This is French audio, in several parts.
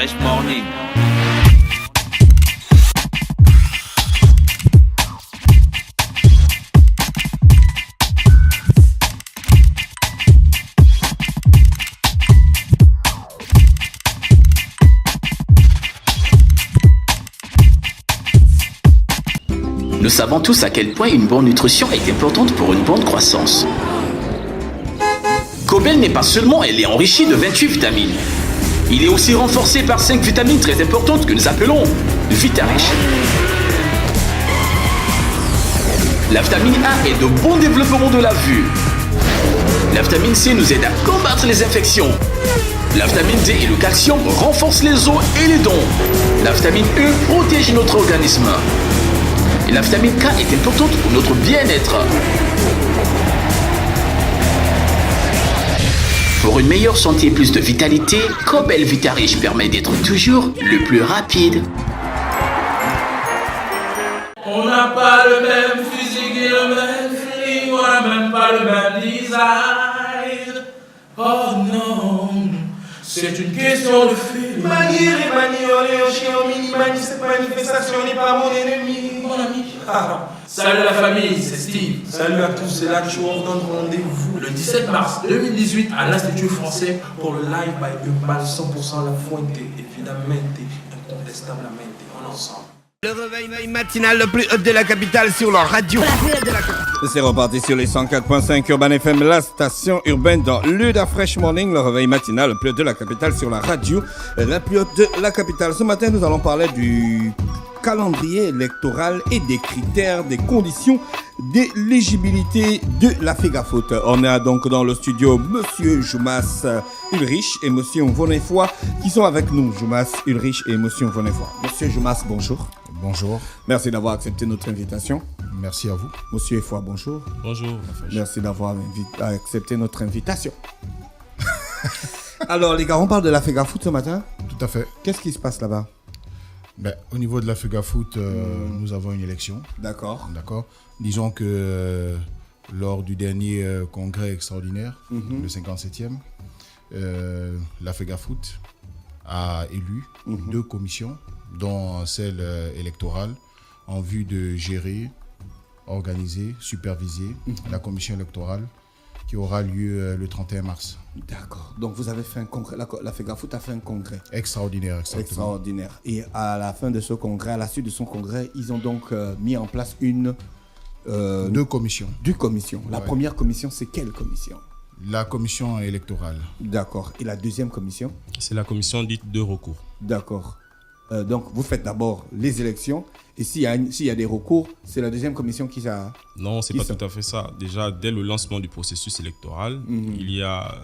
Fresh Morning. Nous savons tous à quel point une bonne nutrition est importante pour une bonne croissance. Cobel n'est pas seulement, elle est enrichie de 28 vitamines. Il est aussi renforcé par 5 vitamines très importantes que nous appelons Vitarich. La vitamine A est de bon développement de la vue. La vitamine C nous aide à combattre les infections. La vitamine D et le calcium renforcent les os et les dents. La vitamine E protège notre organisme. Et la vitamine K est importante pour notre bien-être. Pour une meilleure santé et plus de vitalité, Cobel Vitarich permet d'être toujours le plus rapide. On n'a pas le même physique et le même feeling, on n'a même pas le même design. Oh non, c'est une question de feeling. Manier et manioler au chien au mini-mani, cette manifestation n'est pas mon ennemi. Mon ami. Salut la famille, c'est Steve. Salut à tous, c'est là que je vous donne rendez-vous Le 17 mars 2018 à l'Institut français pour le live by Urbal 100% la fuente, évidemment, incontestablement, on ensemble. Le réveil matinal le plus haut de la capitale sur la radio. C'est reparti sur les 104.5 Urban FM, la station urbaine dans l'Uda Fresh Morning. Le réveil matinal le plus haut de la capitale sur la radio, la plus haute de la capitale. Ce matin, nous allons parler du calendrier électoral et des critères, des conditions d'éligibilité de la FEGAFOOT. On est donc dans le studio Monsieur Joumas Ulrich et Monsieur Mvonefoy qui sont avec nous. Joumas Ulrich et Monsieur Mvonefoy. Monsieur Joumas, bonjour. Bonjour. Merci d'avoir accepté notre invitation. Merci à vous. Monsieur Foy, bonjour. Bonjour. Merci d'avoir accepté notre invitation. Alors les gars, on parle de la FEGAFOOT ce matin. Tout à fait. Qu'est-ce qui se passe là-bas? Au niveau de la FEGAFOOT, nous avons une élection. D'accord. Disons que lors du dernier congrès extraordinaire, le 57e, la FEGAFOOT a élu 2 commissions, dont celle électorale, en vue de gérer, organiser, superviser la commission électorale qui aura lieu le 31 mars. D'accord. Donc vous avez fait un congrès, la FEGAFOOT a fait un congrès. Extraordinaire. Extraordinaire. Et à la fin de ce congrès, à la suite de son congrès, ils ont donc mis en place 2 commissions. 2 commissions. La première commission, c'est quelle commission? La commission électorale. D'accord. Et la deuxième commission? C'est la commission dite de recours. D'accord. Donc vous faites d'abord les élections et s'il y a des recours, c'est la deuxième commission qui ça. Non, c'est pas tout à fait ça. Déjà, dès le lancement du processus électoral, il y a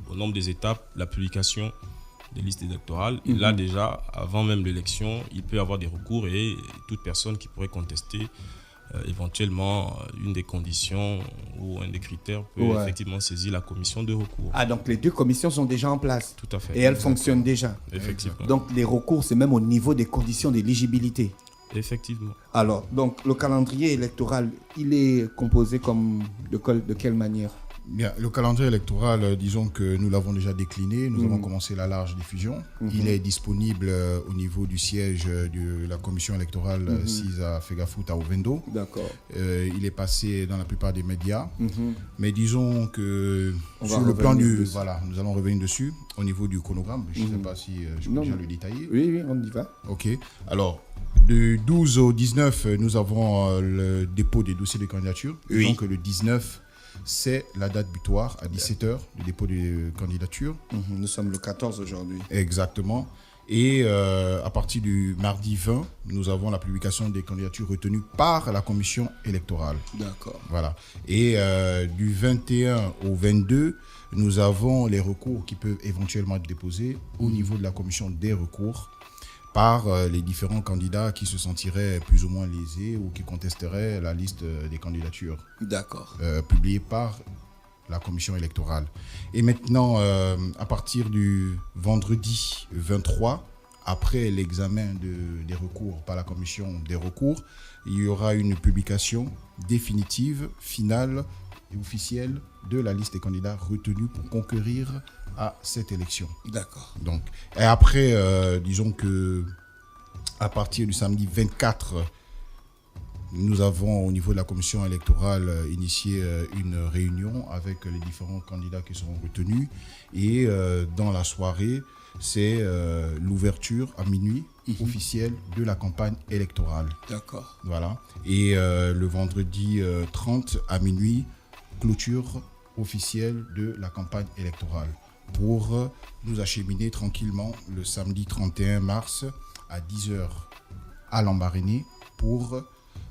au nombre des étapes la publication des listes électorales. Et là déjà, avant même l'élection, il peut y avoir des recours et toute personne qui pourrait contester éventuellement une des conditions ou un des critères peut effectivement saisir la commission de recours. Ah, donc les 2 commissions sont déjà en place. Tout à fait. Et elles fonctionnent déjà. Effectivement. Donc les recours, c'est même au niveau des conditions d'éligibilité. Effectivement. Alors, donc le calendrier électoral, il est composé de quelle manière? Bien, le calendrier électoral, disons que nous l'avons déjà décliné. Nous avons commencé la large diffusion. Il est disponible au niveau du siège de la commission électorale 6 à FEGAFOOT à Ovendo. D'accord. Il est passé dans la plupart des médias. Mais disons que sur le plan du... Voilà, nous allons revenir dessus. Au niveau du chronogramme, je ne sais pas si je peux déjà le détailler. Oui, on y va. Ok. Alors, du 12 au 19, nous avons le dépôt des dossiers de candidature. Oui. Donc le 19... c'est la date butoir à 17h du dépôt de candidature. Nous sommes le 14 aujourd'hui. Exactement. Et à partir du mardi 20, nous avons la publication des candidatures retenues par la commission électorale. D'accord. Voilà. Et du 21 au 22, nous avons les recours qui peuvent éventuellement être déposés au niveau de la commission des recours par les différents candidats qui se sentiraient plus ou moins lésés ou qui contesteraient la liste des candidatures. D'accord. Publiée par la commission électorale. Et maintenant, à partir du vendredi 23, après l'examen des recours par la commission des recours, il y aura une publication définitive, finale, officielle de la liste des candidats retenus pour concourir à cette élection. D'accord. Donc, et après, disons que à partir du samedi 24, nous avons au niveau de la commission électorale initié une réunion avec les différents candidats qui seront retenus. Et dans la soirée, c'est l'ouverture à minuit officielle de la campagne électorale. D'accord. Voilà. Et le vendredi 30 à minuit, clôture officielle de la campagne électorale pour nous acheminer tranquillement le samedi 31 mars à 10h à Lambaréné pour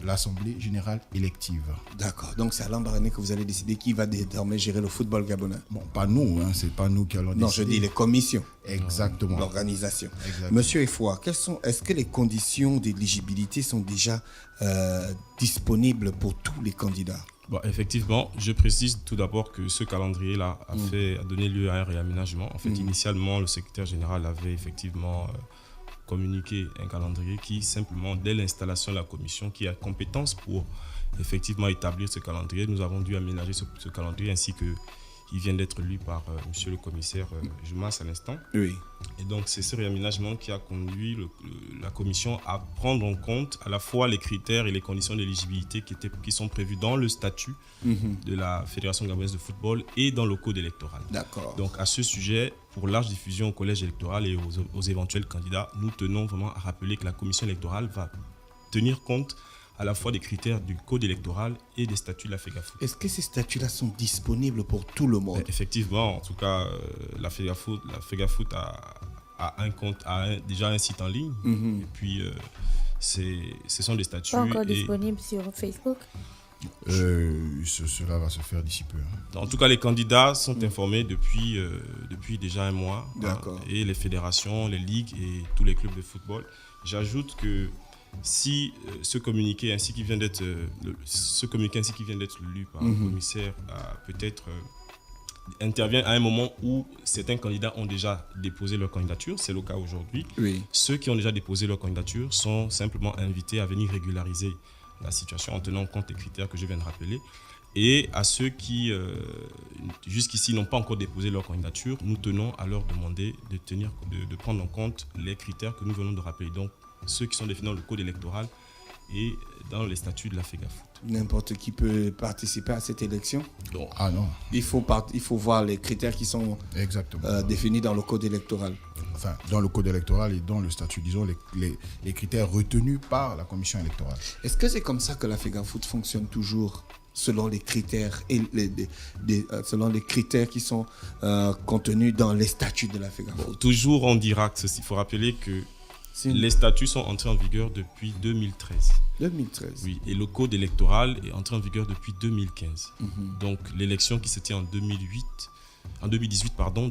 l'Assemblée générale élective. D'accord. Donc c'est à Lambaréné que vous allez décider qui va désormais gérer le football gabonais. Bon, pas nous, hein, c'est pas nous qui allons décider. Non, je dis les commissions. Exactement. L'organisation. Exactement. Monsieur Effoua, est-ce que les conditions d'éligibilité sont déjà disponibles pour tous les candidats? Bon, effectivement, je précise tout d'abord que ce calendrier-là a donné lieu à un réaménagement. En fait, initialement, le secrétaire général avait effectivement communiqué un calendrier qui, simplement, dès l'installation de la commission, qui a compétence pour effectivement établir ce calendrier, nous avons dû aménager ce calendrier ainsi que il vient d'être lu par monsieur le commissaire Joumas à l'instant. Oui. Et donc, c'est ce réaménagement qui a conduit la commission à prendre en compte à la fois les critères et les conditions d'éligibilité qui sont prévus dans le statut de la Fédération gabonaise de football et dans le code électoral. D'accord. Donc, à ce sujet, pour large diffusion au collège électoral et aux éventuels candidats, nous tenons vraiment à rappeler que la commission électorale va tenir compte à la fois des critères du code électoral et des statuts de la FEGAFOOT. Est-ce que ces statuts-là sont disponibles pour tout le monde? Effectivement, en tout cas, la FEGAFOOT a déjà un site en ligne. Et puis, ce sont des statuts. Pas encore disponible sur Facebook? Cela va se faire d'ici peu. En tout cas, les candidats sont informés depuis déjà un mois. D'accord. Et les fédérations, les ligues et tous les clubs de football. J'ajoute que si ce communiqué ainsi qui vient d'être lu par le commissaire peut-être intervient à un moment où certains candidats ont déjà déposé leur candidature, c'est le cas aujourd'hui. Oui. Ceux qui ont déjà déposé leur candidature sont simplement invités à venir régulariser la situation en tenant compte des critères que je viens de rappeler. Et à ceux qui, jusqu'ici, n'ont pas encore déposé leur candidature, nous tenons à leur demander de prendre en compte les critères que nous venons de rappeler. Donc, ceux qui sont définis dans le code électoral et dans les statuts de la FEGAFOOT. N'importe qui peut participer à cette élection? Donc, Ah non. Il faut voir les critères qui sont définis dans le code électoral. Enfin, dans le code électoral et dans le statut, disons, les critères retenus par la commission électorale. Est-ce que c'est comme ça que la FEGAFOOT fonctionne toujours, selon les critères et selon les critères qui sont contenus dans les statuts de la FEGAFOOT? toujours on dira que ceci. Il faut rappeler que les statuts sont entrés en vigueur depuis 2013. 2013. Oui, et le code électoral est entré en vigueur depuis 2015. Donc l'élection qui se tient en 2018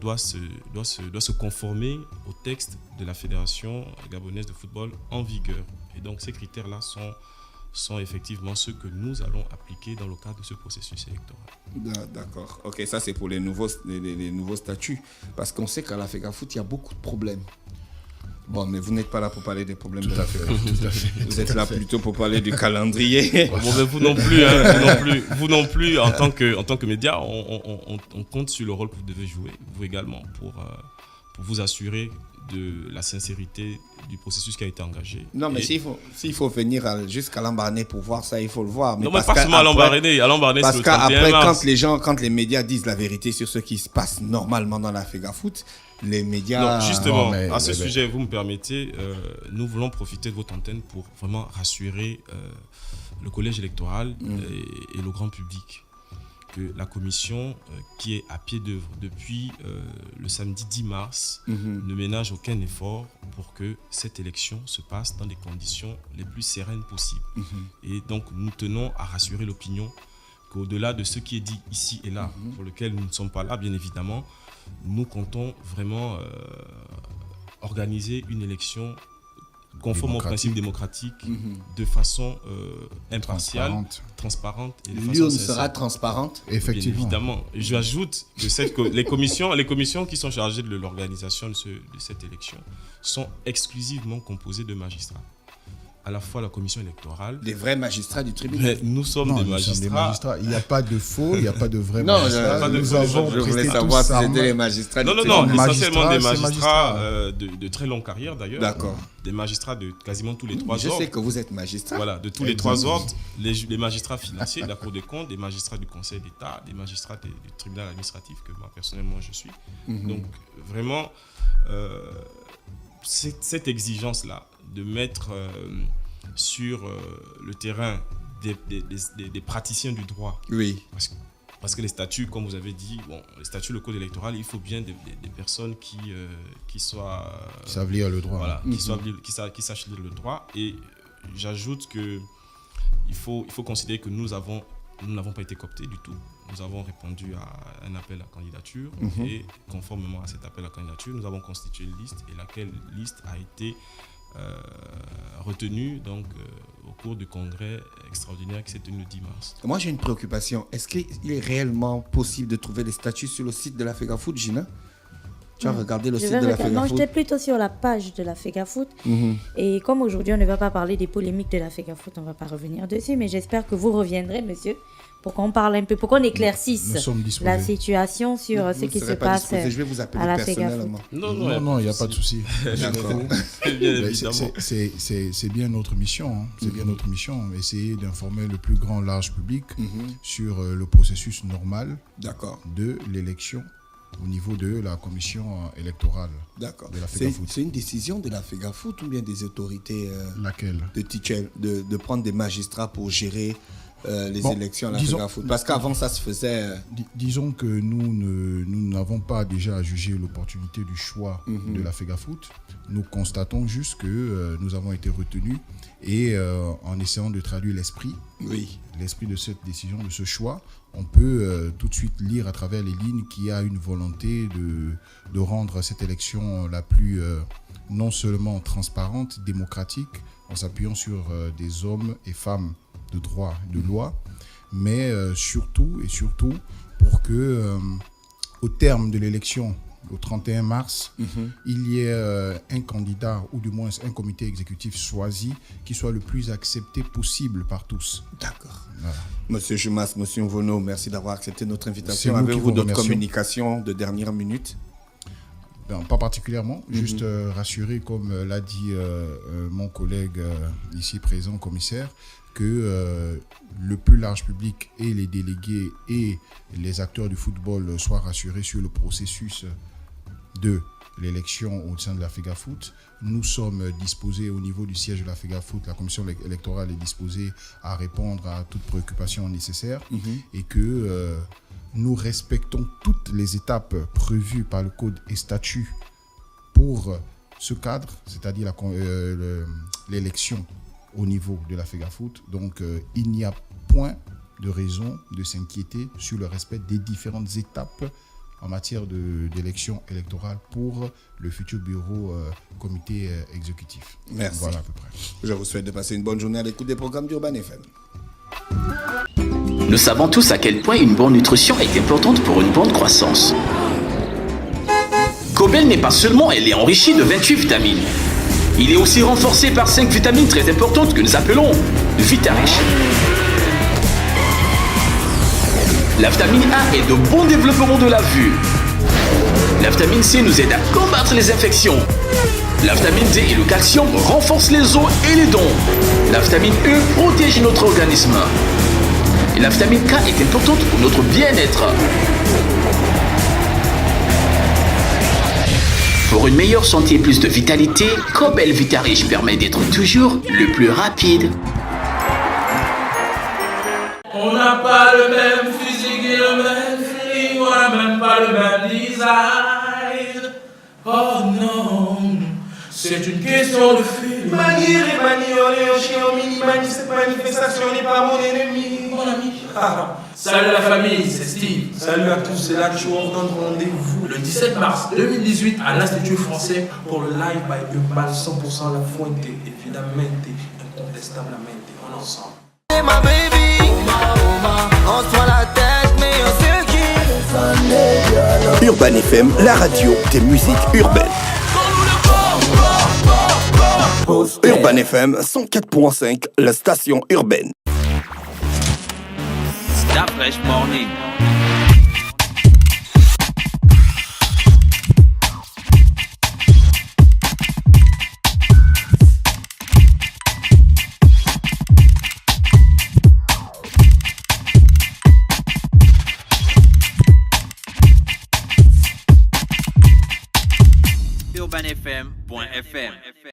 doit se conformer au texte de la Fédération gabonaise de football en vigueur. Et donc ces critères-là sont effectivement ceux que nous allons appliquer dans le cadre de ce processus électoral. D'accord. Ok, ça c'est pour les nouveaux statuts. Parce qu'on sait qu'à la FEGAFOOT, il y a beaucoup de problèmes. Bon, mais vous n'êtes pas là pour parler des problèmes de la FEGAFOOT. Vous êtes là plutôt pour parler du calendrier. Bon, mais vous non plus, hein, vous non plus, en tant que média, on compte sur le rôle que vous devez jouer, vous également, pour vous assurer de la sincérité du processus qui a été engagé. Non, mais s'il faut venir jusqu'à Lambaréné pour voir ça, il faut le voir. Mais pas seulement à Lambaréné. À Lambaréné, parce c'est le 31 qu'après, mars. quand les médias disent la vérité sur ce qui se passe normalement dans la FEGAFOOT, les médias... Non, justement, à ce sujet, vous me permettez, nous voulons profiter de votre antenne pour vraiment rassurer le collège électoral et le grand public que la commission qui est à pied d'œuvre depuis le samedi 10 mars ne ménage aucun effort pour que cette élection se passe dans des conditions les plus sereines possibles. Et donc nous tenons à rassurer l'opinion qu'au-delà de ce qui est dit ici et là, pour lequel nous ne sommes pas là bien évidemment, nous comptons vraiment organiser une élection conforme aux principes démocratiques, de façon impartiale, transparente. Et de façon L'urne sincère. sera transparente. Effectivement. Bien évidemment. Et j'ajoute que les commissions qui sont chargées de l'organisation de cette élection sont exclusivement composées de magistrats. à la fois la commission électorale. Des vrais magistrats du tribunal. Mais nous sommes des magistrats. Il n'y a pas de faux, il n'y a pas de vrais Non, magistrats. nous avons je voulais savoir si c'était les magistrats Non, du non, tribunal. essentiellement des Magistrats, magistrats de très longue carrière d'ailleurs. D'accord. Des magistrats de quasiment tous les trois Je ordres. sais que vous êtes magistrat. Voilà, de tous les trois ordres, les magistrats financiers de la Cour des comptes, des magistrats du Conseil d'État, des magistrats du tribunal administratif que moi personnellement je suis. Donc vraiment, cette exigence-là de mettre sur le terrain des praticiens du droit. Oui. Parce que les statuts, comme vous avez dit, les statuts, le code électoral, il faut bien des personnes qui soient... Qui savent lire le droit. Voilà, qui sachent lire le droit. Et j'ajoute qu'il faut considérer que nous n'avons pas été cooptés du tout. Nous avons répondu à un appel à candidature et conformément à cet appel à candidature, nous avons constitué une liste et laquelle liste a été retenue au cours du congrès extraordinaire qui s'est tenu le 10 mars. Moi, j'ai une préoccupation. Est-ce qu'il est réellement possible de trouver les statuts sur le site de la FEGAFOOT, Gina? Tu as regardé le site de la FEGAFOOT? Non, j'étais plutôt sur la page de la FEGAFOOT. Et comme aujourd'hui, on ne va pas parler des polémiques de la FEGAFOOT, on ne va pas revenir dessus, mais j'espère que vous reviendrez, monsieur, pour qu'on parle un peu, pour qu'on éclaircisse la situation sur ce qui se passe je vais vous appeler à la personnellement. Non, il n'y a pas de souci. C'est bien notre mission. Hein. C'est bien notre mission. Essayer d'informer le plus grand large public sur le processus normal de l'élection au niveau de la commission électorale. D'accord. De la FEGAFOOT. C'est une décision de la FEGAFOOT ou bien des autorités Laquelle? de prendre des magistrats pour gérer les élections à la FEGAFOOT? Parce qu'avant, ça se faisait... Disons que nous n'avons pas déjà à juger l'opportunité du choix de la FEGAFOOT. Nous constatons juste que nous avons été retenus et en essayant de traduire l'esprit de cette décision, de ce choix, on peut tout de suite lire à travers les lignes qu'il y a une volonté de rendre cette élection la plus non seulement transparente, démocratique, en s'appuyant sur des hommes et femmes de droit, de loi, mais surtout pour que au terme de l'élection, au 31 mars, il y ait un candidat ou du moins un comité exécutif choisi qui soit le plus accepté possible par tous. D'accord. Voilà. Monsieur Jumas, Monsieur Mvono, merci d'avoir accepté notre invitation. Avez-vous d'autres communications de dernière minute? Pas particulièrement, juste rassurer, comme l'a dit mon collègue ici présent, commissaire, que le plus large public et les délégués et les acteurs du football soient rassurés sur le processus de l'élection au sein de la FEGAFOOT. Nous sommes disposés au niveau du siège de la FEGAFOOT, la commission électorale est disposée à répondre à toute préoccupation nécessaire et que nous respectons toutes les étapes prévues par le code et statut pour ce cadre, c'est-à-dire l'élection au niveau de la FEGAFOOT. Donc, il n'y a point de raison de s'inquiéter sur le respect des différentes étapes en matière d'élection électorale pour le futur bureau comité exécutif. Merci. Voilà à peu près. Je vous souhaite de passer une bonne journée à l'écoute des programmes d'Urban FM. Nous savons tous à quel point une bonne nutrition est importante pour une bonne croissance. Cobel n'est pas seulement, elle est enrichie de 28 vitamines. Il est aussi renforcé par 5 vitamines très importantes que nous appelons Vitarich. La vitamine A est de bon développement de la vue. La vitamine C nous aide à combattre les infections. La vitamine D et le calcium renforcent les os et les dents. La vitamine E protège notre organisme. Et la vitamine K est importante pour notre bien-être. Pour une meilleure santé et plus de vitalité, Cobel Vitarich permet d'être toujours le plus rapide. On n'a pas le même physique et le même feeling, on n'a même pas le même design. Oh non, c'est une question de feeling. Manier et manioler au chien au mini-mani, cette manifestation n'est pas mon ennemi, mon ami. Salut la famille, c'est Steve. Salut à tous, c'est là que je vous donne rendez-vous Le 17 mars 2018 à l'Institut français pour le live by Urbal 100% la fuente, évidemment, incontestablement, on ensemble. Ma baby, on se prend la tête, mais on sait qui. Urban FM, la radio des musiques urbaines. Urban FM 104.5, la station urbaine. La Fresh Morning. urbanfm.fm